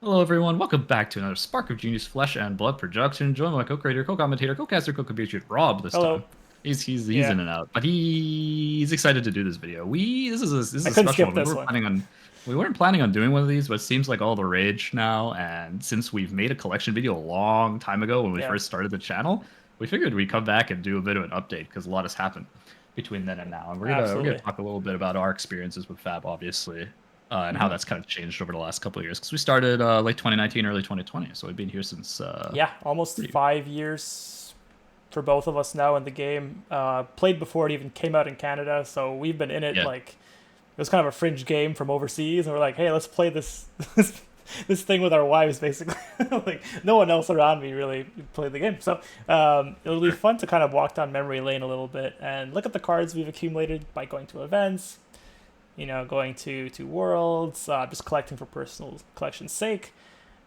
Hello, everyone. Welcome back to another Spark of Genius Flesh and Blood production. Joined by my co-creator, co-commentator, co-caster, co-compatriot Rob this Hello. time. He's Yeah, in and out, but he's excited to do this video. This is I a couldn't special skip one. We this were one. planning on we weren't planning on doing one of these, but it seems like all the rage now. And since we've made a collection video a long time ago when we Yeah, first started the channel, we figured we'd come back and do a bit of an update because a lot has happened between then and now. And we're gonna absolutely. talk a little bit about our experiences with Fab, obviously, and how hmm that's kind of changed over the last couple of years. Because we started late 2019, early 2020, so we've been here since Yeah, almost pretty. 5 years for both of us now in the game. Played before it even came out in Canada, so we've been in it Yeah, like it was kind of a fringe game from overseas, and we're like, hey, let's play this thing with our wives, basically. Like no one else around me really played the game, so it'll be sure. fun to kind of walk down memory lane a little bit and look at the cards we've accumulated by going to events, going to worlds, just collecting for personal collection's sake,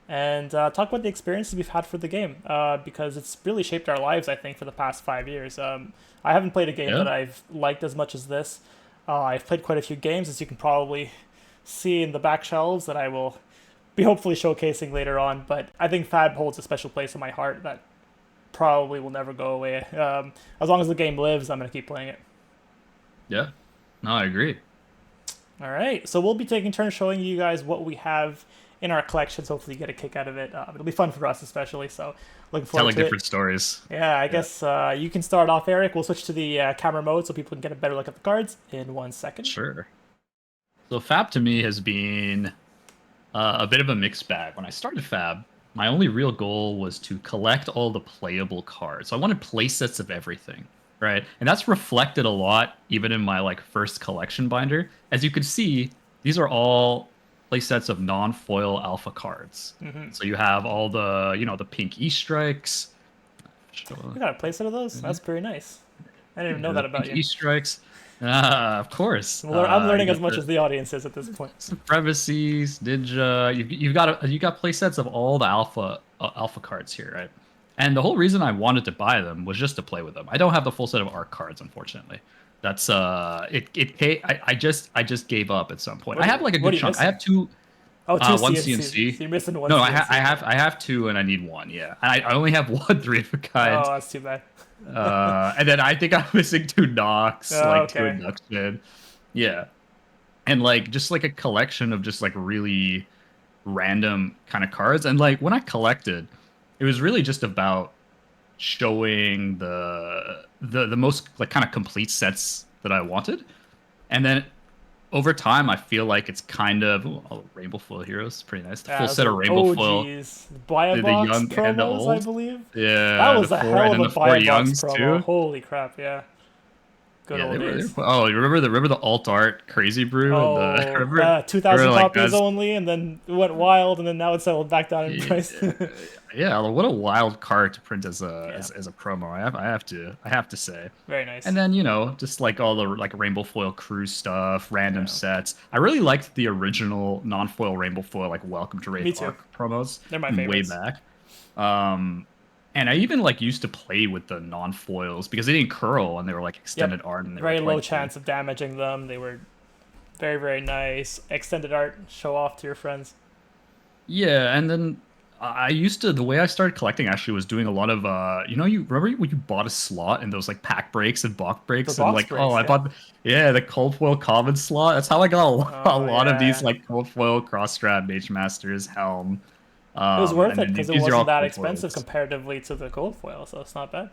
and talk about the experiences we've had for the game because it's really shaped our lives, I think, for the past 5 years. I haven't played a game Yeah, that I've liked as much as this. I've played quite a few games, as you can probably see in the back shelves that I will be hopefully showcasing later on. But I think Fab holds a special place in my heart that probably will never go away. As long as the game lives, I'm going to keep playing it. yeah. No, I agree. All right, so we'll be taking turns showing you guys what we have in our collections. Hopefully, you get a kick out of it. It'll be fun for us, especially. So, looking forward Telling to it. different stories. Yeah, I Yeah, guess you can start off, Eric. We'll switch to the camera mode so people can get a better look at the cards in 1 second. sure. So Fab to me has been a bit of a mixed bag. When I started Fab, my only real goal was to collect all the playable cards. So I wanted play sets of everything, right? And that's reflected a lot even in my like first collection binder. As you can see, these are all play sets of non-foil alpha cards. Mm-hmm. So you have all the, the pink E strikes. You got a playset of those? That's pretty nice. I didn't even know The that about pink you. E strikes. Ah, of course. I'm You learning as got much the as the audience is at this point. Supremacies, Ninja. You got play sets of all the alpha cards here, right? And the whole reason I wanted to buy them was just to play with them. I don't have the full set of arc cards, unfortunately. That's I just gave up at some point. I have like a What good are you chunk. I have missing? two Oh, two one CNC. CNC. So you're missing one No, CNC. Okay. I have two and I need one. Yeah, I only have one three of a kind. Oh, that's too bad. And then I think I'm missing two Nox, Oh, like two okay. induction. Yeah, and like just like a collection of just like really random kind of cards. And like when I collected, it was really just about showing the most like kind of complete sets that I wanted. And then over time, I feel like it's kind of Rainbow Foil Heroes, pretty nice. The Yeah, full those set of are Rainbow Foil, OGs. Buy a the box young and the promos, I old. believe. That Yeah, the was a four hell and of then a the buy four a box youngs promo. too. Holy crap, yeah. Good Yeah, old they days. were. Oh, you remember the alt art Crazy Brew and the Oh, remember 2,000 like copies that's only, and then it went wild, and then now it's settled back down in yeah, price. yeah. What a wild card to print as a Yeah, as a promo. I have to say. very And nice. then just like all the like rainbow foil cruise stuff, random Yeah, sets. I really liked the original non-foil rainbow foil like Welcome to me Wraith too. Arc promos They're my from way favorites. back. Um, and I even like used to play with the non-foils because they didn't curl and they were like Yep, extended art and they were very low quite cool. chance of damaging them. They were very, very nice. Extended art, show off to your friends. Yeah, and then I used to the way I started collecting actually was doing a lot of you remember when you bought a slot and those like pack breaks and box The breaks and box like oh breaks, I yeah. bought yeah the cold foil common slot. That's how I got a Oh lot of these yeah, like cold foil cross strap Mage Masters helm. it was worth And it then because it these are wasn't all that cold expensive foils. comparatively to the cold foil, so it's not bad.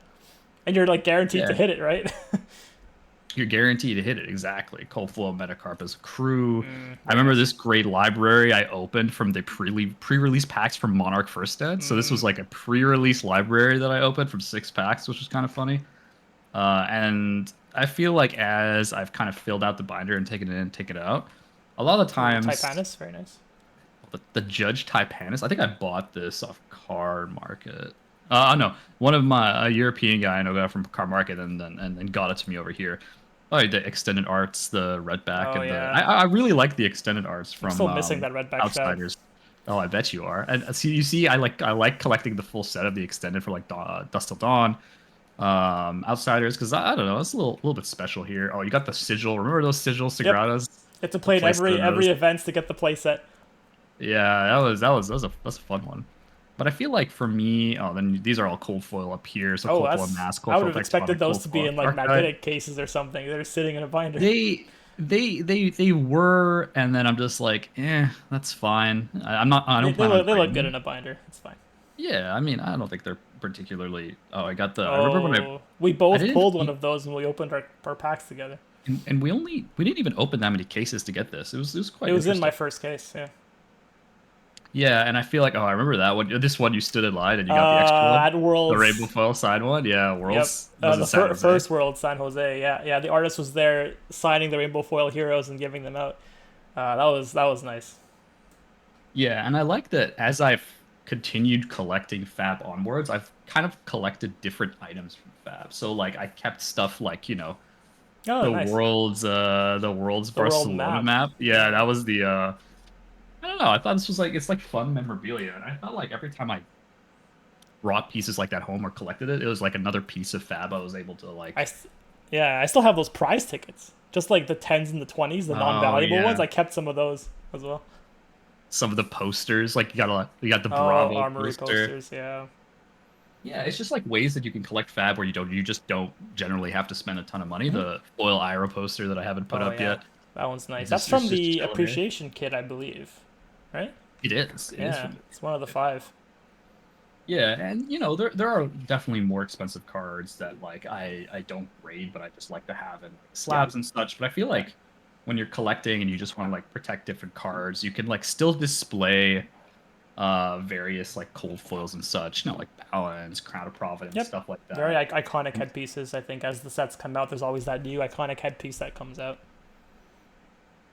And you're like guaranteed to Yeah, hit it, right? you're guaranteed to hit it exactly. Cold foil Metacarp as a crew. I Very remember nice. this great library I opened from the pre-release packs from Monarch First Ed. So this was like a pre-release library that I opened from 6 packs, which was kind of funny. And I feel like as I've kind of filled out the binder and taken it in, take it out, a lot of the Ooh, times Typanus, very nice. the Judge Typanus, I think I bought this off Card Market. No, one of my a European guy I know got from Card Market and then got it to me over here. Oh, the extended arts, the redback, Oh and the yeah, I really like the extended arts I'm from still missing that redback shad. Outsiders. Oh, I bet you are. And see, I like collecting the full set of the extended for like Dust Till Dawn, Outsiders, because I don't know, it's a little bit special here. Oh, you got the sigil. Remember those sigil Yep, Sagradas? you have to The play in playset every of those. events to get the playset. Yeah, that's a fun one. But I feel like for me, oh, then these are all cold foil up here. So Oh, cold foil that's mask, I cold would foil have expected tectonic, those cold to be foil in like archetype. magnetic cases or something. They're sitting in a binder. They were, and then I'm just like, that's fine. I'm not. I They, don't they plan on look they look grading good in them. a binder. It's fine. Yeah, I mean, I don't think they're particularly. Oh, I got the. I remember when Oh, we I both didn't. pulled one of those when we opened our packs together. And we didn't even open that many cases to get this. It was It quite was in my interesting. first case. Yeah. Yeah, and I feel like, oh, I remember that one. This one you stood in line and you got the extra one, At the rainbow Worlds. foil side one. Yeah, Yep. Worlds was in The San Jose. first World, San Jose. Yeah, yeah. The artist was there signing the rainbow foil heroes and giving them out. That was nice. Yeah, and I like that as I've continued collecting Fab onwards, I've kind of collected different items from Fab. So like I kept stuff like, Oh, nice. the world's The world Barcelona map. map. Yeah, Yeah. that was the I don't know, I thought this was like it's like fun memorabilia. And I felt like every time I brought pieces like that home or collected it, it was like another piece of Fab I was able to I, like. s- yeah. I still have those prize tickets. Just like the tens and the twenties, the Oh non-valuable ones. yeah. I kept some of those as well. Some of the posters, like you got the Oh, Bravo armory poster. posters. Yeah. Yeah, it's just like ways that you can collect Fab where you just don't generally have to spend a ton of money. Mhm. The foil Ira poster that I haven't put Oh up yeah. yet. That one's nice. That's It's from just the chilling here. appreciation kit, I believe. Right? It is. It is Yeah. from the. It's one of the five. Yeah, and there are definitely more expensive cards that like I don't grade, but I just like to have in like Yeah. slabs and such. But I feel Yeah. like when you're collecting and you just want to like protect different cards, you can like still display various like cold foils and such, like Balance, Crown of Providence, Yep. stuff like Very that. iconic headpieces. I think as the sets come out, there's always that new iconic headpiece that comes out.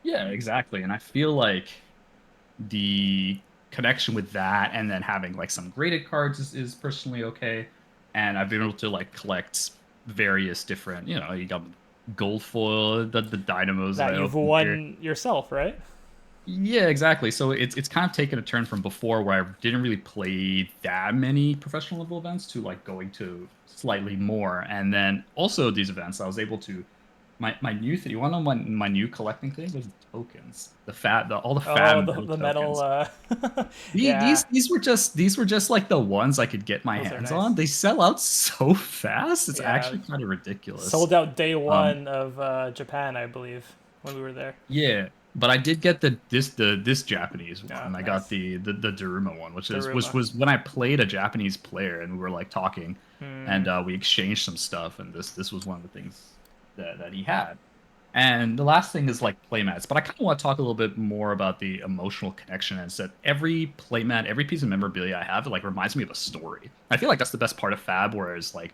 Yeah, exactly. And I feel like the connection with that and then having like some graded cards is personally okay. And I've been able to like collect various different, you got gold foil, the dynamos that That I you've opened here. won yourself, right? Yeah, exactly. So it's kind of taken a turn from before where I didn't really play that many professional level events to like going to slightly more. And then also these events, I was able to my new thing. You want to know my new collecting thing was tokens. All the fab Oh, and the metal the metal. tokens. Yeah, These were just like the ones I could get my those are hands nice. on. They sell out so fast. It's Yeah, actually kind of ridiculous. sold out day Um, one of Japan, I believe, when we were there. yeah, but I did get this Japanese Yeah, one. I got nice. the Daruma one, which Daruma. was when I played a Japanese player and we were like talking, Hmm. and we exchanged some stuff, and this was one of the things that he had. And the last thing is like playmats, but I kind of want to talk a little bit more about the emotional connection. And that every playmat, every piece of memorabilia I have, it like reminds me of a story. I feel like that's the best part of Fab, whereas like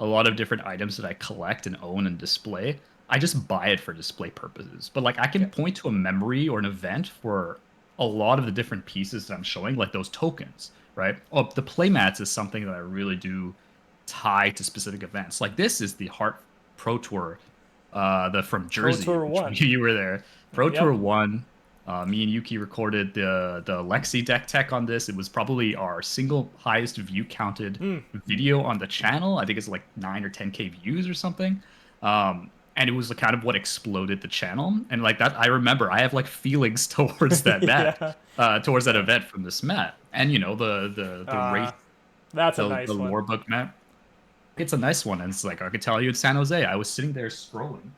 a lot of different items that I collect and own and display, I just buy it for display purposes. But like I Yeah. can point to a memory or an event for a lot of the different pieces that I'm showing, like those tokens, right? Oh, the playmats is something that I really do tie to specific events. Like this is the Heart Pro Tour, the from Pro Jersey, Tour which one. you were there. Pro Tour Yep. one. Me and Yuki recorded the Lexi deck tech on this. It was probably our single highest view counted Hmm. video on the channel. I think it's like 9 or 10K views or something. And it was kind of what exploded the channel. And like that, I remember I have like feelings towards that mat, Yeah. towards that event from this mat. And the Uh, race, that's a the nice one. lore book mat. It's a nice one. And it's like I could tell you in San Jose, I was sitting there scrolling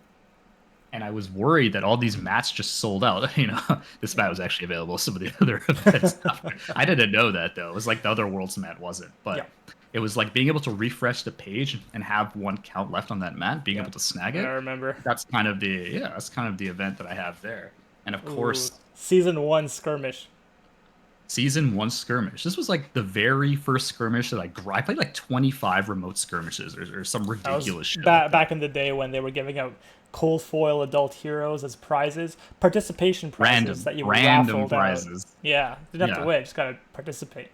and I was worried that all these mats just sold out. This mat was actually available. Some of the other events, I didn't know that though. It was like the other world's mat wasn't, Yeah. but it was like being able to refresh the page and have one count left on that mat, being Yeah. able to snag I it. remember. That's kind of the event that I have there. And of Ooh, course, season one skirmish. season one skirmish. This was like the very first skirmish that I played like 25 remote skirmishes or some That was ridiculous shit like back that. in the day when they were giving out cold foil adult heroes as prizes, participation prizes that you Random raffled out. prizes. Yeah, didn't have to Yeah. win, just gotta participate.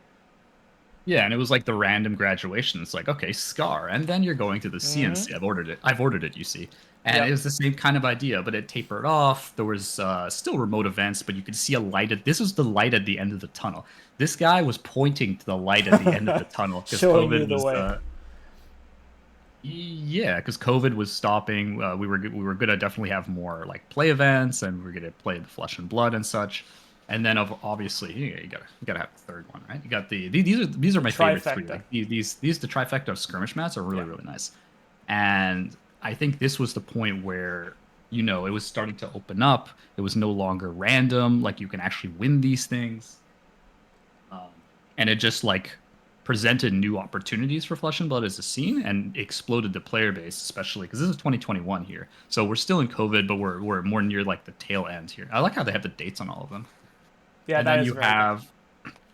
Yeah, and it was like the random graduation. It's like, okay, Scar, and then you're going to the Hmm. CNC. I've ordered it, you see. And it Yep. was the same kind of idea, but it tapered off. There was still remote events, but you could see a light this was the light at the end of the tunnel. This guy was pointing to the light at the end of the tunnel because Showing you COVID the was way. yeah, because COVID was stopping. We were gonna definitely have more like play events, and we are gonna play the Flesh and Blood and such. And then obviously you gotta have the third one, right? You got these are my favorite three. Trifecta. Like these the trifecta of skirmish mats are really Yeah. really nice. And I think this was the point where it was starting to open up. It was no longer random. Like you can actually win these things, um, and it just like presented new opportunities for Flesh and Blood as a scene and exploded the player base, especially because this is 2021 here. So we're still in COVID, but we're more near like the tail end here. I like how they have the dates on all of them. Yeah, And that then is you very good. have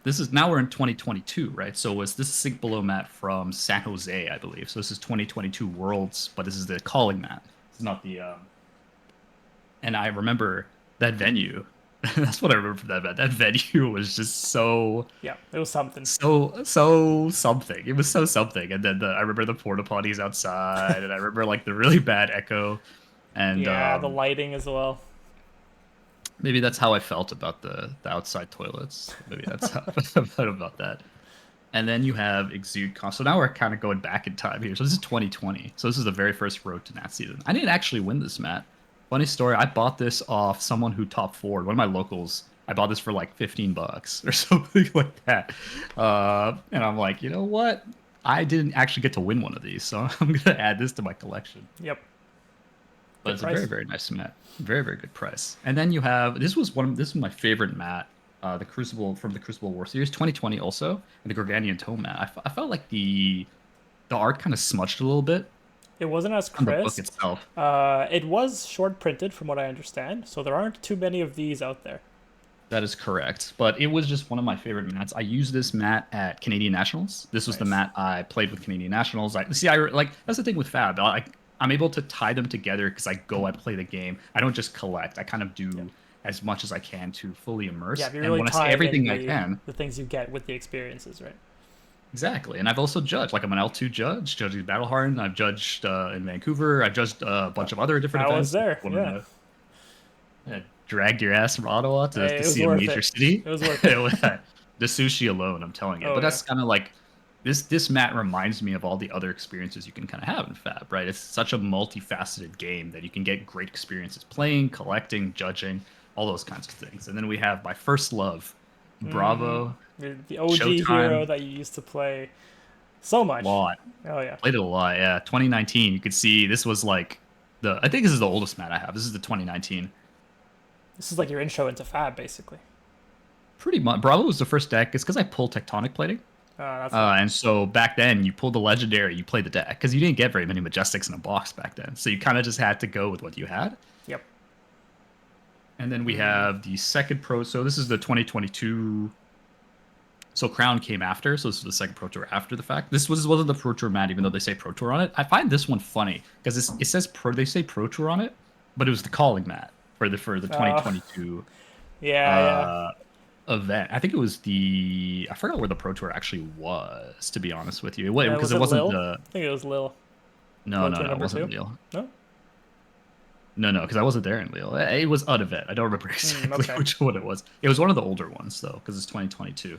this is now we're in 2022, right? So was this Sink Below mat from San Jose, I believe. So this is 2022 Worlds, but this is the calling mat. It's not the and I remember that venue. That's what I remember from that event. That venue was just Yeah, it was something. so something. It was so something. And then I remember the porta potties outside, and I remember like the really bad echo, and Yeah, the lighting as well. maybe that's how I felt about the outside toilets. Maybe that's how I felt about that. And then you have Exude Con. So now we're kind of going back in time here. So this is 2020. So this is the very first Road to Nat season. I didn't actually win this, Matt. Funny story. I bought this off someone who top forward, one of my locals. I bought this for like $15 or something like that. And I'm like, you know what? I didn't actually get to win one of these, so I'm gonna add this to my collection. Yep. But Good it's a very price. very nice mat, very very good price. And then you have this was my favorite mat, the Crucible from the Crucible War Series 2020 also, and the Gorganian Tome mat. I felt like the art kind of smudged a little bit It wasn't as on the book crisp. itself. It was short printed from what I understand, so there aren't too many of these out there. That is correct, but it was just one of my favorite mats. I used this mat at Canadian Nationals. This was the Nice. mat I played with Canadian Nationals. I see. I like that's the thing with Fab. I'm able to tie them together because I play the game. I don't just collect. I kind of Yeah. do as much as I can to fully Yeah, immerse. if you're And really when I say tying in everything I can, the things you get with the experiences, right? exactly. And I've also judged. Like I'm an L2 judge, judging Battle Hardened. I've judged in Vancouver. I've judged a Uh, bunch of other different I was events. there. One of Yeah. the dragged your ass from Ottawa to Hey, it was see a worth major it. city. It was worth it. It was- the sushi alone, I'm telling you. Oh But yeah. that's kind of like this mat reminds me of all the other experiences you can kind of have in Fab, right? It's such a multifaceted game that you can get great experiences playing, collecting, judging, all those kinds of things. And then we have my first love, Mm-hmm. Bravo, The OG hero Showtime, that you used to play so much. lot. Oh yeah. Played it a lot, yeah. 2019, you could see this was like I think this is the oldest mat I have. This is the 2019. This is like your intro into Fab, basically. Pretty much. Bravo was the first deck. It's because I pulled Tectonic Plating. That's why. And so back then, you pulled the legendary, you played the deck because you didn't get very many Majestics in a box back then. So you kind of just had to go with what you had. Yep. And then we have the second pro. So this is the 2022. So Crown came after. So this is the second Pro Tour after the fact. Wasn't the Pro Tour mat, even though they say Pro Tour on it. I find this one funny because it says Pro. They say Pro Tour on it, but it was the calling mat for the Uh, 2022 yeah, yeah. uh, event. I think it was I forgot where the Pro Tour actually was, to be honest with you. Was Because it it wasn't Lil? the I think it was Lil. no, Pro no, Tour no, it number wasn't two. Lille. No. No, because I wasn't there in Lille. It was an event. I don't remember exactly Okay. which one it was. It was one of the older ones though, because it's 2022.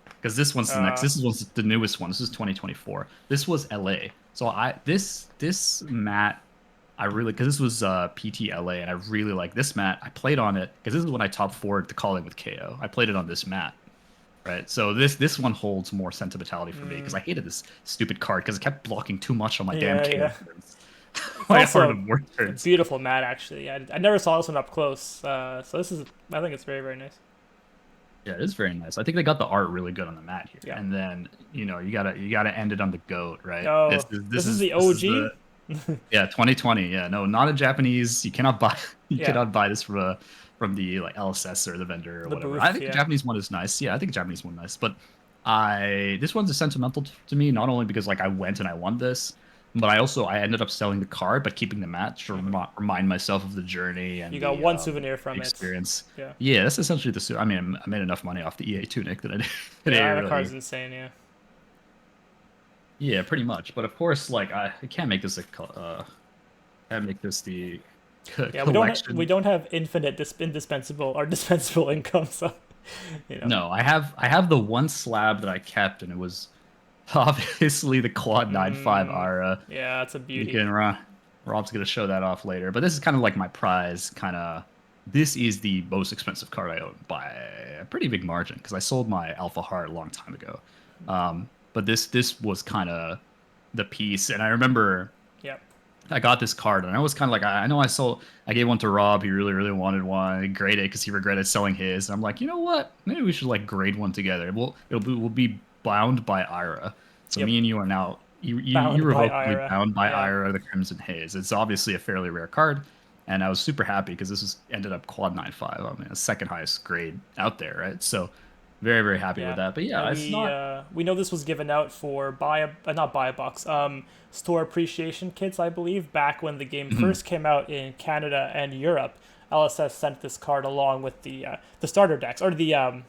Because this one's the next. Uh, This is the newest one. This is 2024. This was LA. So this mat I really because this was PTLA and I really like this mat. I played on it because this is when I top forward the calling with KO. I played it on this mat. Right. So this one holds more sentimentality for me because I hated this stupid card because it kept blocking too much on my damn Yeah, KO yeah. turns. It's My also Heart of War a turns. beautiful mat, actually. I never saw this one up close, so this is. I think it's very, very nice. Yeah, it is very nice. I think they got the art really good on the mat here. Yeah. And then, you gotta end it on the goat, right? Oh, this is the OG. Yeah, 2020. Yeah, no, not a Japanese. You cannot buy you Yeah, cannot buy this from the like LSS or the vendor or the whatever. I booth. think the Yeah. Japanese one is nice. Yeah, I think the Japanese one nice. But this one's a sentimental to me, not only because like I went and I won this, but I ended up selling the card but keeping the mat to remind myself of the journey and You got the one souvenir from it. experience. Yeah. Yeah, that's essentially I mean, I made enough money off the EA tunic that I didn't Yeah, that really. card's insane. Yeah. Yeah, pretty much. But of course, like I can't make this can't make this the Yeah, collection. we don't have infinite indispensable or dispensable income, so No, I have the one slab that I kept, and it was obviously the Quad 9.5 Ara. Yeah, that's a You beauty. can Rob's gonna show that off later, but this is kind of like my prize kind of this is the most expensive card I own by a pretty big margin because I sold my Alpha Heart a long time ago. But this was kind of the piece, and I remember Yep. I got this card, and I was kind of like, I know I gave one to Rob. He really, really wanted one. I graded it because he regretted selling his. And I'm like, you know what? Maybe we should like grade one together. We'll be bound by Ira. So Yep. me and you are now you Bound by irrevocably Ira. bound by Yeah. Ira, the Crimson Haze. It's obviously a fairly rare card, and I was super happy because ended up quad 9.5. I mean, a second highest grade out there, right? So very, very happy with Yeah, that. But and yeah, it's not. we know this was given out for not buy a box store appreciation kits, I believe, back when the game first came out in Canada and Europe. LSS sent this card along with the starter decks or the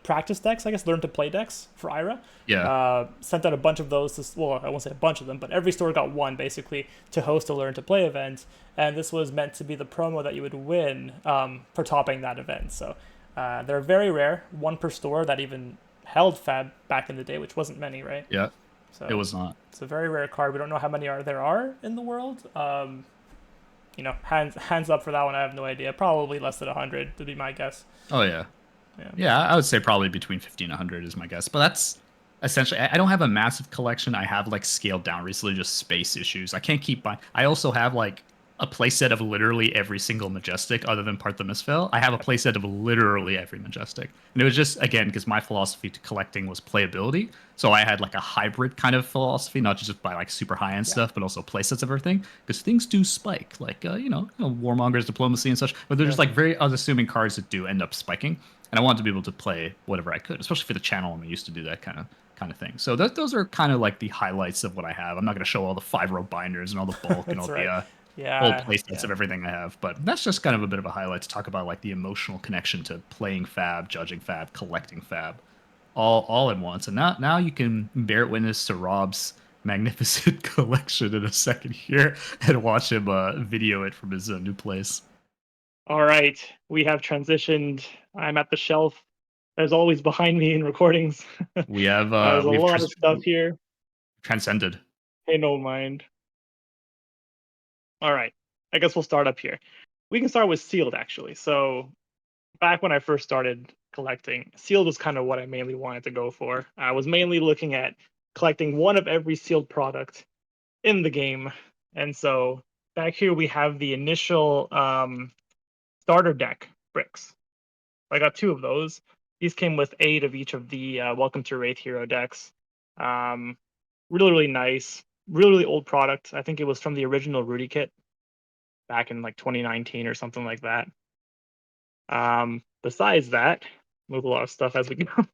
practice decks, I guess, learn to play decks for Ira. Yeah, Sent out a bunch of those. Well, I won't say a bunch of them, but every store got one basically to host a learn to play event, and this was meant to be the promo that you would win for topping that event. So they're very rare, one per store that even held Fab back in the day, which wasn't many, right? yeah, it So was not. it's a very rare card. We don't know how many there are in the world. Hands up for that one. I have no idea. Probably less than 100 would be my guess. Oh yeah. Yeah. Yeah, I would say probably between 50 and 100 is my guess. But that's essentially, I don't have a massive collection. I have like scaled down recently, just space issues. I can't keep buying. I also have like a playset of literally every single Majestic other than Parthemis Veil. I have a playset of literally every Majestic. And it was just, again, because my philosophy to collecting was playability. So I had like a hybrid kind of philosophy, not just buy like super high end Yeah. stuff, but also playsets of everything. Because things do spike, like, Warmonger's Diplomacy and such. But they're Yeah. just like very unassuming cards that do end up spiking, and I wanted to be able to play whatever I could, especially for the channel. I'm used to do that kind of thing. So those are kind of like the highlights of what I have. I'm not going to show all the 5-row binders and all the bulk and That's all right. the old Yeah. playsets Yeah. of everything I have, but that's just kind of a bit of a highlight to talk about like the emotional connection to playing Fab, judging Fab, collecting Fab, all at once. And now you can bear witness to Rob's magnificent collection in a second here and watch him video it from his new place. All right, we have transitioned. I'm at the shelf. There's always behind me in recordings. We have There's a lot of stuff here. transcended. Pay no mind. All right, I guess we'll start up here. We can start with sealed actually. So back when I first started collecting, sealed was kind of what I mainly wanted to go for. I was mainly looking at collecting one of every sealed product in the game, and so back here we have the initial starter deck bricks. I got two of those. These came with 8 of each of the Welcome to Wraith hero decks. Um, really, really nice. Really, really old product. I think it was from the original Rudy kit back in like 2019 or something like that. Besides that, move a lot of stuff as we go.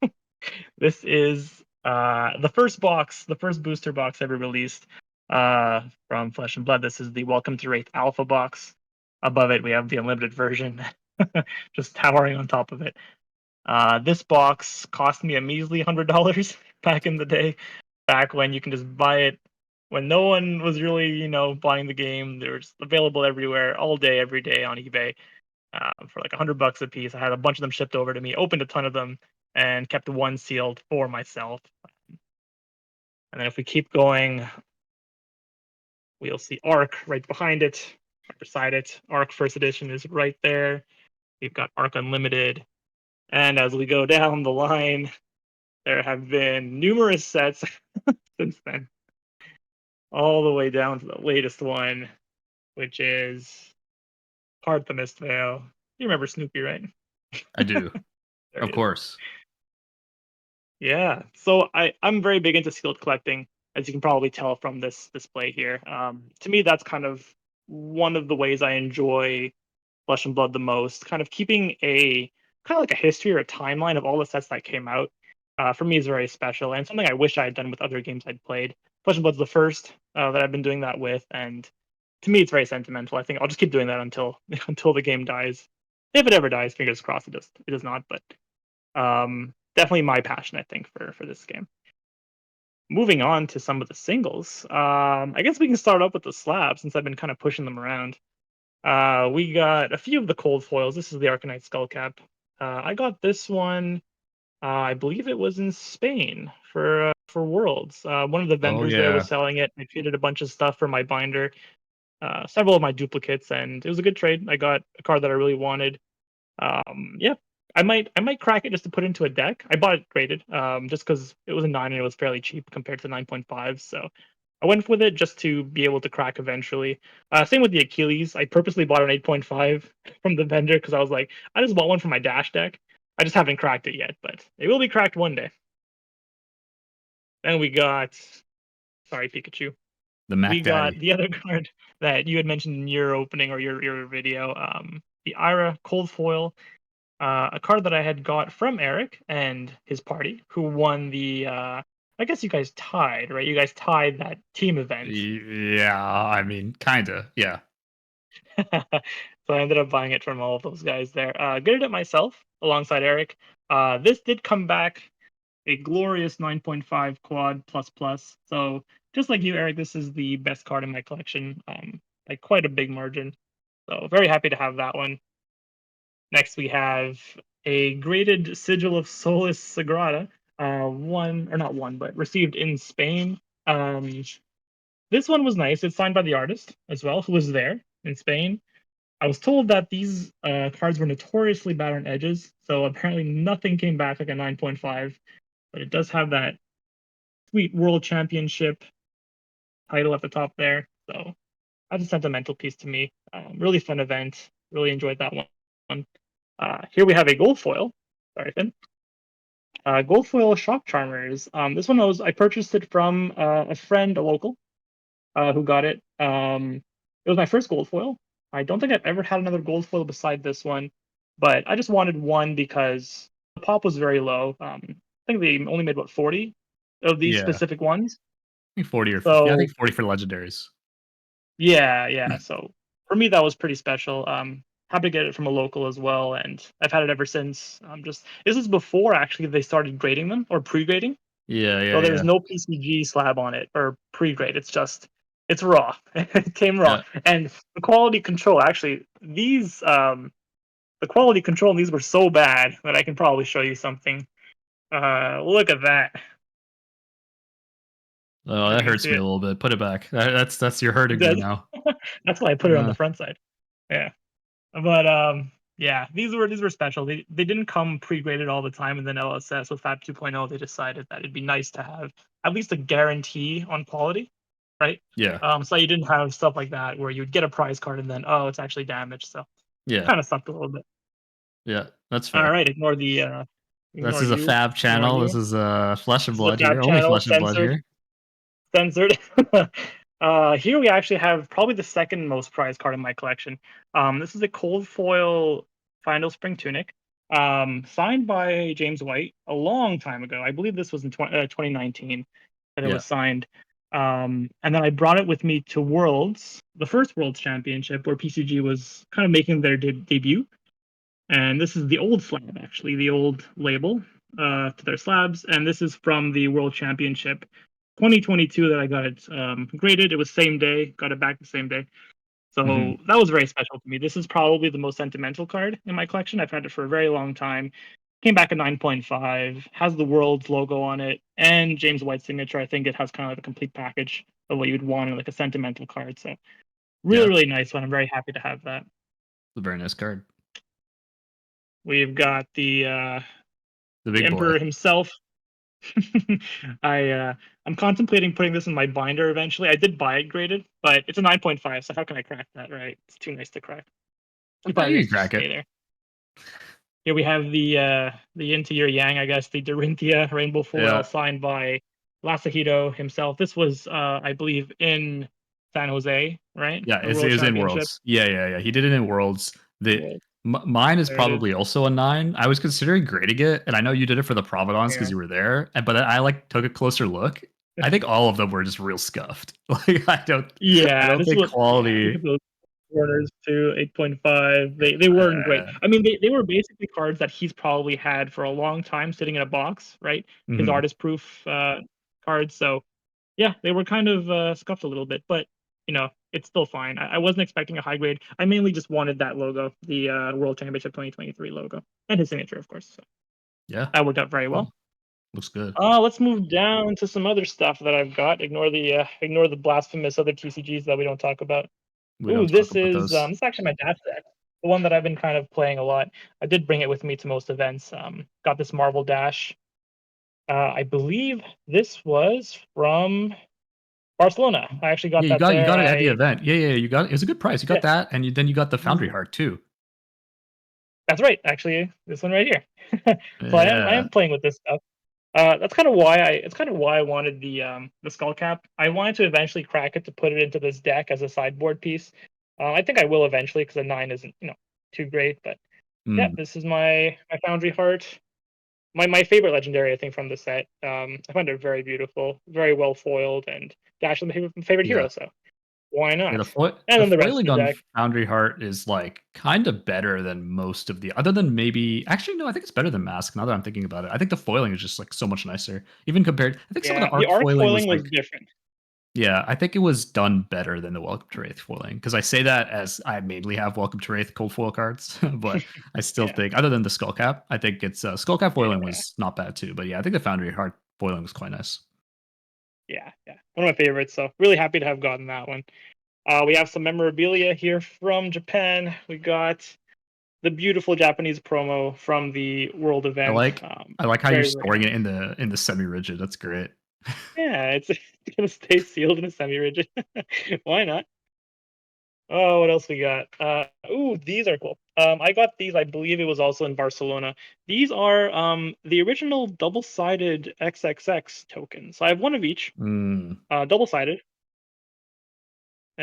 This is the first box, the first booster box ever released from Flesh and Blood. This is the Welcome to Wraith Alpha box. Above it, we have the unlimited version, just towering on top of it. This box cost me a measly $100 back in the day, back when you can just buy it when no one was really, buying the game. There's available everywhere, all day, every day on eBay for like $100 a piece. I had a bunch of them shipped over to me, opened a ton of them, and kept one sealed for myself. And then if we keep going, we'll see Arc right behind it, right beside it. Arc First Edition is right there. We've got Arc Unlimited. And as we go down the line, there have been numerous sets since then, all the way down to the latest one, which is Parthemis Veil. You remember Snoopy, right? I do, There of he is. course. Yeah. So I'm very big into sealed collecting, as you can probably tell from this display here. To me, that's kind of one of the ways I enjoy Flesh and Blood the most. Kind of keeping a kind of like a history or a timeline of all the sets that came out. For me is very special and something I wish I had done with other games I'd played. Flesh and Blood's the first that I've been doing that with, and to me it's very sentimental. I think I'll just keep doing that until until the game dies. If it ever dies, fingers crossed it does not. But definitely my passion, I think, for this game. Moving on to some of the singles, I guess we can start up with the slabs since I've been kind of pushing them around. We got a few of the cold foils. This is the Arcanite Skullcap. I got this one. I believe it was in Spain for Worlds. One of the Oh vendors there was yeah. selling it. I traded a bunch of stuff for my binder. several of my duplicates, and it was a good trade. I got a card that I really wanted. Yeah, I might crack it just to put into a deck. I bought it graded, just because it was a 9 and it was fairly cheap compared to 9.5. So I went with it just to be able to crack eventually. Same with the Achilles. I purposely bought an 8.5 from the vendor because I was like, I just bought one for my dash deck. I just haven't cracked it yet, but it will be cracked one day. Then we got, sorry, Pikachu. The Mac We got Daddy. the other card that you had mentioned in your opening or your video, the Ira Cold Foil, a card that I had got from Eric and his party, who won the. I guess you guys tied, right? You guys tied that team event. Yeah, I mean, kinda. Yeah. So I ended up buying it from all of those guys there. Graded it myself alongside Eric. This did come back a glorious 9.5 quad plus plus. So just like you, Eric, this is the best card in my collection, by quite a big margin. So very happy to have that one. Next, we have a graded Sigil of Solus Sagrada. One or not one, but received in Spain. This one was nice. It's signed by the artist as well, who was there in Spain. I was told that these cards were notoriously bad on edges, so apparently nothing came back like a 9.5. But it does have that sweet World Championship title at the top there. So that's a sentimental piece to me. Really fun event. Really enjoyed that one. Here we have a gold foil. Sorry, Finn. Gold foil Shock Charmers. This one I purchased it from a friend, a local, who got it. It was my first gold foil. I don't think I've ever had another gold foil beside this one, but I just wanted one because the pop was very low. I think they only made, what, 40 of these Yeah. specific ones. I think 40 or 50. I So think 40 for legendaries. yeah. So for me, that was pretty special. Happy to get it from a local as well, and I've had it ever since. Just this is before actually they started grading them or pre-grading. Yeah, So yeah, there's yeah. no PCG slab on it or pre-grade. It's raw. It came raw, Yeah. and the quality control actually the quality control in these were so bad that I can probably show you something. Look at that. Oh, If that you can hurts see me a it. little bit. Put it back. That's you're hurting me That's now. that's why I put it on the Uh, front side. Yeah. But yeah, these were special. They didn't come pre-graded all the time, and then LSS with Fab 2.0 they decided that it'd be nice to have at least a guarantee on quality, right? yeah, So you didn't have stuff like that where you'd get a prize card and then, oh, it's actually damaged. So yeah, kind of sucked a little bit. yeah. That's All fair. right, This ignore is a you, Fab ignore channel. This you. is Flesh and This is a Blood Fab here. Only channel, Flesh and Blood censored, here. censored. Here we actually have probably the second most prized card in my collection. This is a cold foil Final Spring Tunic, signed by James White a long time ago. I believe this was in 2019 that it Yeah. was signed. And then I brought it with me to Worlds, the first Worlds Championship, where PCG was kind of making their debut. And this is the old slab, actually, the old label to their slabs. And this is from the World Championship 2022 that I got it graded. It was same day, got it back the same day. Hmm. So that was very special to me. This is probably the most sentimental card in my collection. I've had it for a very long time. Came back at 9.5, has the World's logo on it, and James White's signature. I think it has kind of like the complete package of what you'd want in like a sentimental card. So really, Yeah. really nice one. I'm very happy to have that. It's a very nice card. We've got The the big boy. Emperor himself. I'm contemplating putting this in my binder eventually. I did buy it graded, but it's a 9.5, so how can I crack that, right? It's too nice to crack. It Yeah, probably you gets can to just crack stay it. there. Here we have the into your yang, I guess, the Dorinthia Rainbow Foil Yeah. signed by Masahito himself. This was I believe in San Jose, right? Yeah, The it World was in Championship. Worlds. Yeah, yeah, yeah. He did it in Worlds. The Well, mine is there it is. probably also a 9. I was considering grading it, and I know you did it for the Providence because Yeah. you were there. But I like took a closer look. I think all of them were just real scuffed. Like I Yeah, don't this think was yeah. Look quality. at those corners too, 8.5. They weren't great. I mean, they were basically cards that he's probably had for a long time sitting in a box, right? His Mhm. artist proof cards. So yeah, they were kind of scuffed a little bit, but it's still fine. I wasn't expecting a high grade. I mainly just wanted that logo, the World Championship 2023 logo, and his signature, of course. So Yeah. that worked out very well. Looks good. Let's move down to some other stuff that I've got. Ignore the blasphemous other TCGs that we don't talk about. We Ooh, don't talk this about is those. this is actually my dad's deck. The one that I've been kind of playing a lot. I did bring it with me to most events. Got this Marvel Dash. I believe this was from Barcelona. I actually got Yeah, you that got there. it at the event. Yeah, you got it. It was a good price. You got Yeah, that, and then you got the Foundry mhm. Heart too. That's right. Actually, this one right here. So I am Yeah, playing with this stuff. That's kind of why I wanted the skull cap. I wanted to eventually crack it to put it into this deck as a sideboard piece. I think I will eventually because the 9 isn't too great. But yeah, mm, this is my Foundry Heart. My favorite legendary, I think, from the set. I find it very beautiful, very well foiled, and Dash is my favorite yeah. hero, so why Yeah, not? the foil And the then the rest foiling of the on deck. Foundry Heart is like kind of better than most of the other than maybe actually no, I think it's better than Mask now that I'm thinking about it. I think the foiling is just like so much nicer. Even compared I think some of the Yeah, the arc arc foiling was foiling was like different. yeah, I think it was done better than the Welcome to Wraith foiling because I say that as I mainly have Welcome to Wraith cold foil cards, but I still Yeah, think other than the Skull Cap, I think it's Skull Cap foiling yeah, was not bad too. But yeah, I think the Foundry Heart foiling was quite nice. yeah. One of my favorites. So really happy to have gotten that one. We have some memorabilia here from Japan. We got the beautiful Japanese promo from the World I event. like I like how you're Very very storing nice. it in the semi rigid. That's great. Yeah, it's, it's gonna stay sealed in a semi-rigid. Why not? Oh, what else we got? Ooh, these are cool. I got these. I believe it was also in Barcelona. These are the original double-sided XXX tokens. So I have one of each, Mm. double-sided,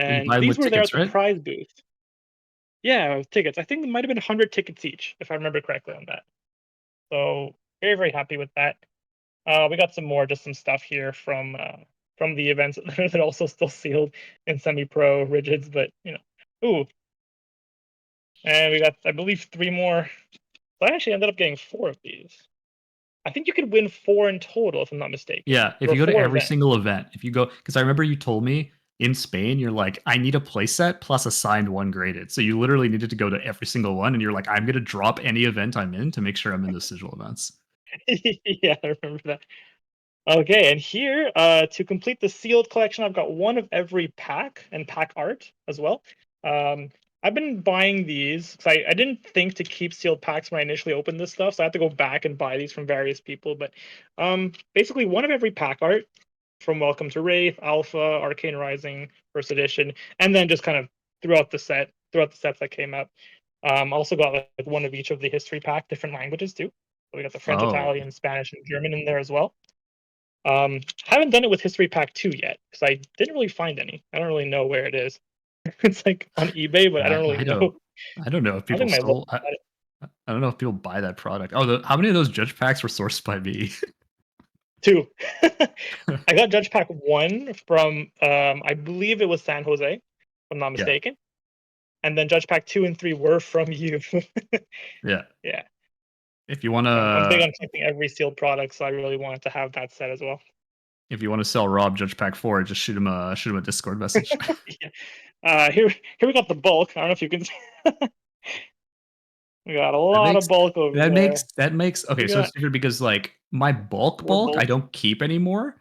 You and buy them these with were there at tickets, the right? prize booth. Yeah, tickets. I think it might have been 100 tickets each, if I remember correctly on that. So very very happy with that. We got some more, just some stuff here from the events that are also still sealed in semi-pro rigids, but ooh, and we got, I believe, 3 more. So I actually ended up getting 4 of these. I think you could win 4 in total, if I'm not mistaken. Yeah, if There were you go to 4 every events. single event, if you go, because I remember you told me in Spain, you're like, I need a playset plus a signed one graded. So you literally needed to go to every single one, and you're like, I'm gonna drop any event I'm in to make sure I'm in the sigil events. Yeah, I remember that. Okay, and here, to complete the sealed collection, I've got one of every pack and pack art as well. Um, I've been buying these because I didn't think to keep sealed packs when I initially opened this stuff, so I had to go back and buy these from various people. But basically, one of every pack art from Welcome to Wraith, Alpha, Arcane Rising, First Edition, and then just kind of throughout the sets that came up. Also got like one of each of the history pack, different languages too. So we got the French, Oh, Italian, Spanish, and German in there as well. Haven't done it with History Pack 2 yet because I didn't really find any. I don't really know where it is. It's like on eBay, but I don't I really don't know. I don't know if I people think my local still got it. I don't know if people buy that product. Oh, how many of those judge packs were sourced by me? 2. I got Judge Pack 1 from I believe it was San Jose, if I'm not Yeah, mistaken. And then Judge Pack 2 and 3 were from you. yeah. Yeah. If you I'm big wanna on collecting every sealed product, so I really wanted to have that set as well. if you wanna sell Rob Judge Pack 4, just shoot him a Discord message. Yeah. Here we got the bulk. I don't know if you can see. We got a That lot of makes bulk over there. that makes okay, We so it's got different because like my more bulk I bulk. don't keep anymore.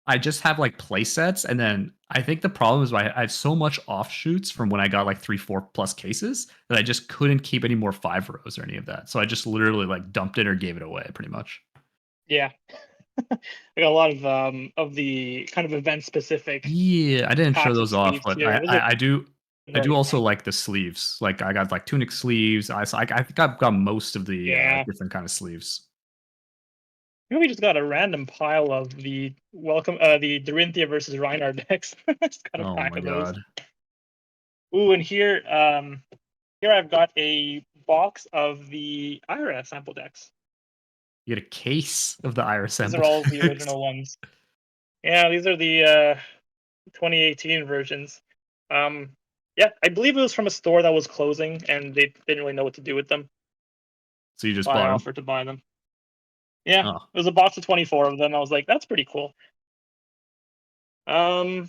I just have like play sets, and then I think the problem is I have so much offshoots from when I got like 3, 4 plus cases that I just couldn't keep any more 5 rows or any of that. So I just literally like dumped it or gave it away pretty much. Yeah. I got a lot of the kind of event specific Yeah, I didn't show packs with those off, sleeves but here. Those are I do very also fun. like the sleeves. Like I got like tunic sleeves. I think I've got most of the Yeah. different kind of sleeves. Maybe we just got a random pile of the Dorinthia versus Reinhardt decks. Just got a Oh pack my of those. god. Ooh, and here I've got a box of the IRA sample decks. You get a case of the Iris These are sample all the decks. original ones. Yeah, these are the 2018 versions. Um, yeah, I believe it was from a store that was closing, and they didn't really know what to do with them. So you So just I bought them. offered to buy them. Yeah, Oh, it was a box of 24 of them. I was like, that's pretty cool. I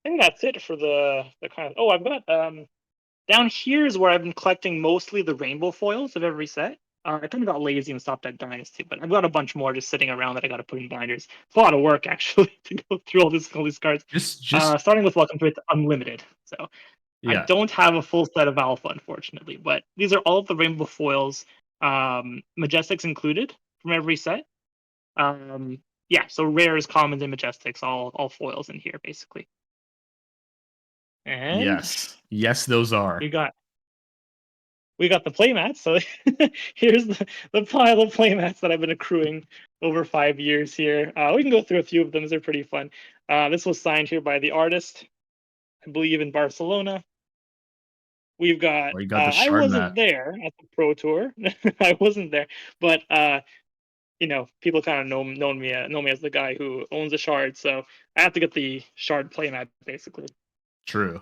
think that's it for the kind of. Oh, I've got down here is where I've been collecting mostly the rainbow foils of every set. I kind of got lazy and stopped at Dynasty, but I've got a bunch more just sitting around that I got to put in binders. It's a lot of work actually to go through all these cards. just Starting with Welcome to It Unlimited. So I Yeah. don't have a full set of Alpha, unfortunately, but these are all of the Rainbow foils, Majestics included from every set. Yeah, so rares, commons, and Majestics, all foils in here basically. And Yes, those are. we got the playmats. So here's the pile of playmats that I've been accruing over 5 years here. We can go through a few of them. They're pretty fun. This was signed here by the artist, I believe, in Barcelona. We've got. Oh, you got the I shard wasn't mat. there at the Pro Tour. I wasn't there, but people kind of know me as the guy who owns a shard. So I have to get the shard playmat basically. True.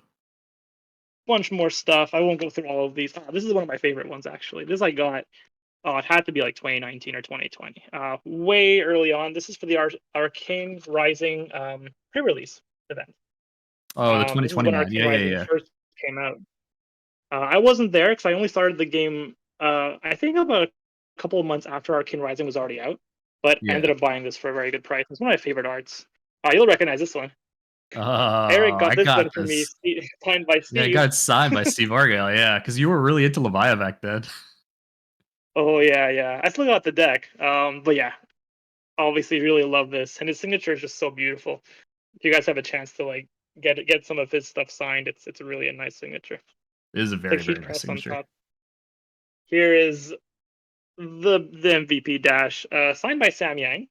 Bunch more stuff. I won't go through all of these. This is one of my favorite ones actually. This I got. Oh, it had to be like 2019 or 2020. Way early on. This is for the Arcane Rising pre-release event. Oh, the This is 2020 when mat. Arcane Yeah, yeah, Rising yeah. first came out. I wasn't there because I only started the game. I think about a couple of months after Arcane Rising was already out, but I ended Yeah. up buying this for a very good price. It's one of my favorite arts. You'll recognize this one. Eric got I this got one for me, this. signed by Yeah, I Steve. got it signed by Steve Argyle. Yeah, because you were really into Leviathan back then. Oh yeah. I still got the deck. But yeah, obviously really love this, and his signature is just so beautiful. If you guys have a chance to like get some of his stuff signed, it's really a nice signature. It is a Like very, heat very nice press on signature. top. Here is the MVP dash, signed by Sam Yang.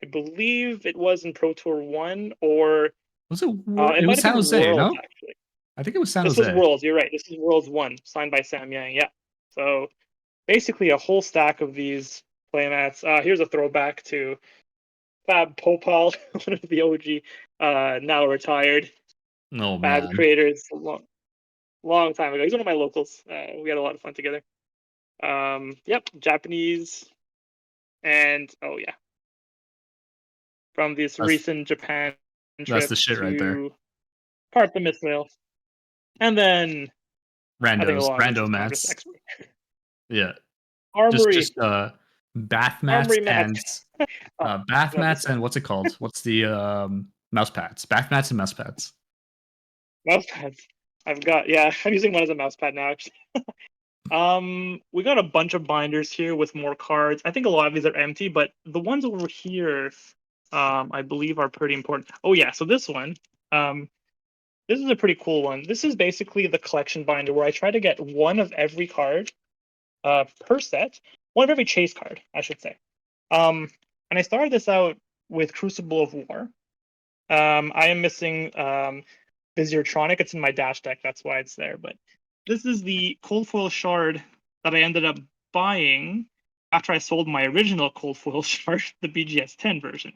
I believe it was in Pro Tour 1, or Was it? it It might was have San been Jose, Worlds, no? actually. I think it was San This was Jose. Worlds, you're right. This is Worlds 1, signed by Sam Yang, yeah. So basically a whole stack of these playmats. Here's a throwback to Fab Popal, one of the OG, now retired Oh Fab man, creators, a long time ago. He's one of my locals. We had a lot of fun together. Yep, Japanese, and oh yeah, from this that's recent Japan that's trip the shit right there. to part the Missile, and then I think a lot of this Rando is kind of just mats. expert. Yeah, just Armory, just bath mats Armory and mats. Oh, bath love this mats one. and what's it called? What's the mouse pads? Bath mats and mouse pads. Mouse pads. I've got, yeah, I'm using one as a mouse pad now. Actually. We got a bunch of binders here with more cards. I think a lot of these are empty, but the ones over here, I believe are pretty important. Oh yeah, so this one, this is a pretty cool one. This is basically the collection binder where I try to get one of every card, per set, one of every chase card, I should say. And I started this out with Crucible of War. I am missing Visiertronic. It's in my dash deck, that's why it's there. But this is the cold foil shard that I ended up buying after I sold my original cold foil shard, the BGS 10 version.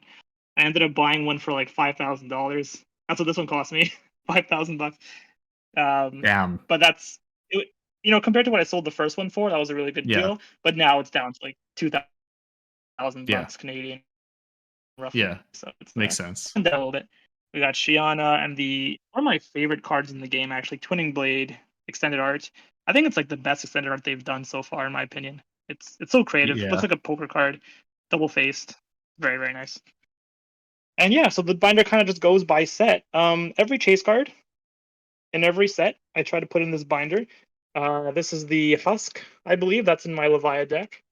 I ended up buying one for like $5,000. That's what this one cost me, $5,000. Damn. But that's it, compared to what I sold the first one for, that was a really good Yeah. deal. But now it's down to like 2,000 Yeah. bucks Canadian, roughly. Yeah. So it's Makes sense. down a little bit. We got Shiana and one of my favorite cards in the game, actually, Twinning Blade extended art. I think it's like the best extended art they've done so far, in my opinion. It's so creative. Looks Yeah. like a poker card, double faced. Very, very nice. And yeah, so the binder kind of just goes by set. Every chase card in every set, I try to put in this binder. This is the Husk, I believe. That's in my Levia deck.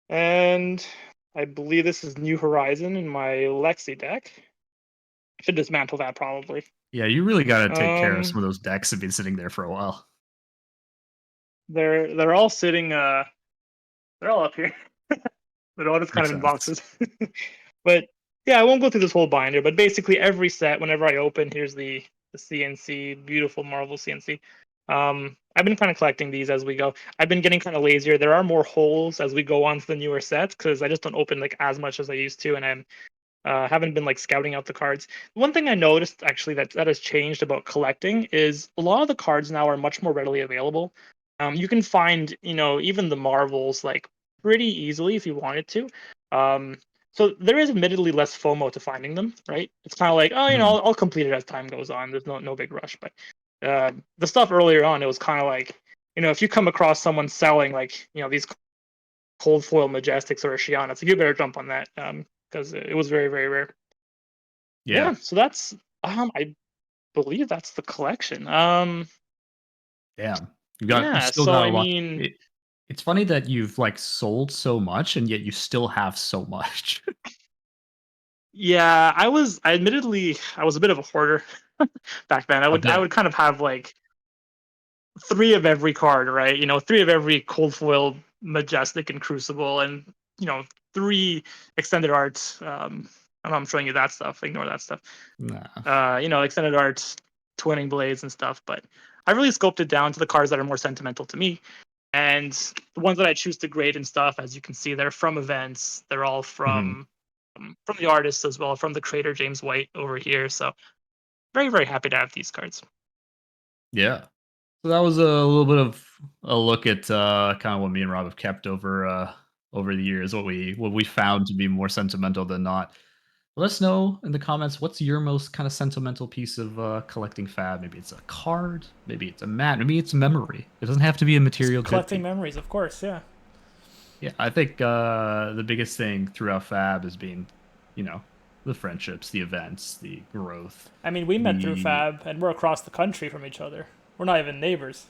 And I believe this is New Horizon in my Lexi deck. I should dismantle that probably. Yeah, you really got to take care of some Um, of those decks that have been sitting there for a while. they're all sitting. They're all up here. They're all just kind Makes of in sense. boxes. But yeah, I won't go through this whole binder. But basically, every set, whenever I open, here's the CNC, beautiful Marvel CNC. I've been kind of collecting these as we go. I've been getting kind of lazier. There are more holes as we go on to the newer sets because I just don't open like as much as I used to, and I'm haven't been like scouting out the cards. One thing I noticed actually that has changed about collecting is a lot of the cards now are much more readily available. You can find, even the Marvels like pretty easily if you wanted to. So there is admittedly less FOMO to finding them, right? It's kind of like, oh, Mhm. I'll complete it as time goes on. There's no big rush. But the stuff earlier on, it was kind of like, if you come across someone selling like, these cold foil Majestics or a Shiana, so you better jump on that. Because it was very, very rare. Yeah. Yeah, so that's I believe that's the collection. Damn. You Yeah. still So got a I lot. mean, It's funny that you've like sold so much and yet you still have so much. yeah, I was a bit of a hoarder back then. A I bit. would kind of have like three of every card, right? You know, three of every cold foil, majestic, and crucible, and you know, three extended arts. I know I'm showing you that stuff. Ignore that stuff. Nah. You know, extended arts, twinning blades and stuff. But I really scoped it down to the cards that are more sentimental to me. And the ones that I choose to grade and stuff, as you can see, they're from events. They're all Mhm. from the artists as well, from the creator James White over here. So very very happy to have these cards. Yeah. So that was a little bit of a look at kind of what me and Rob have kept over the years, what we found to be more sentimental than not. Let us know in the comments what's your most kind of sentimental piece of collecting fab. Maybe it's a card, maybe it's a mat, maybe it's a memory. It doesn't have to be a Just material good collecting piece. memories, of course. Yeah. Yeah, I think the biggest thing throughout fab has been, you know, the friendships, the events, the growth, I mean, we met through the Fab, and we're across the country from each other. We're not even neighbors.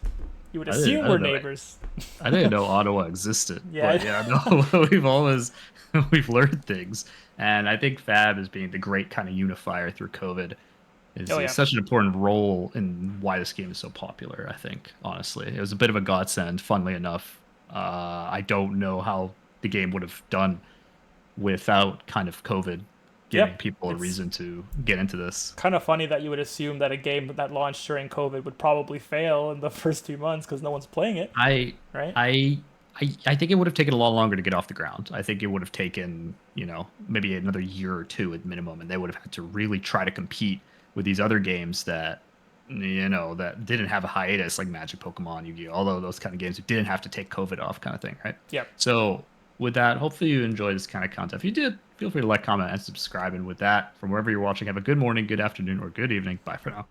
You would I assume we're didn't know neighbors. I didn't know Ottawa existed, Yeah. but yeah, no, we've always we've learned things, and I think Fab as being the great kind of unifier through COVID Oh is yeah. such an important role in why this game is so popular. I think honestly, it was a bit of a godsend. Funnily enough, I don't know how the game would have done without kind of COVID giving Yep. people a It's reason to get into this. kind of funny that you would assume that a game that launched during COVID would probably fail in the first 2 months because no one's playing it, I right? I I think it would have taken a lot longer to get off the ground. I think it would have taken, maybe another year or two at minimum, and they would have had to really try to compete with these other games that that didn't have a hiatus like Magic, Pokemon, Yu-Gi-Oh, although those kind of games that didn't have to take COVID off kind of thing, right? Yep. So with that, hopefully you enjoy this kind of content. If you did, feel free to like, comment, and subscribe. And with that, from wherever you're watching, have a good morning, good afternoon, or good evening. Bye for now.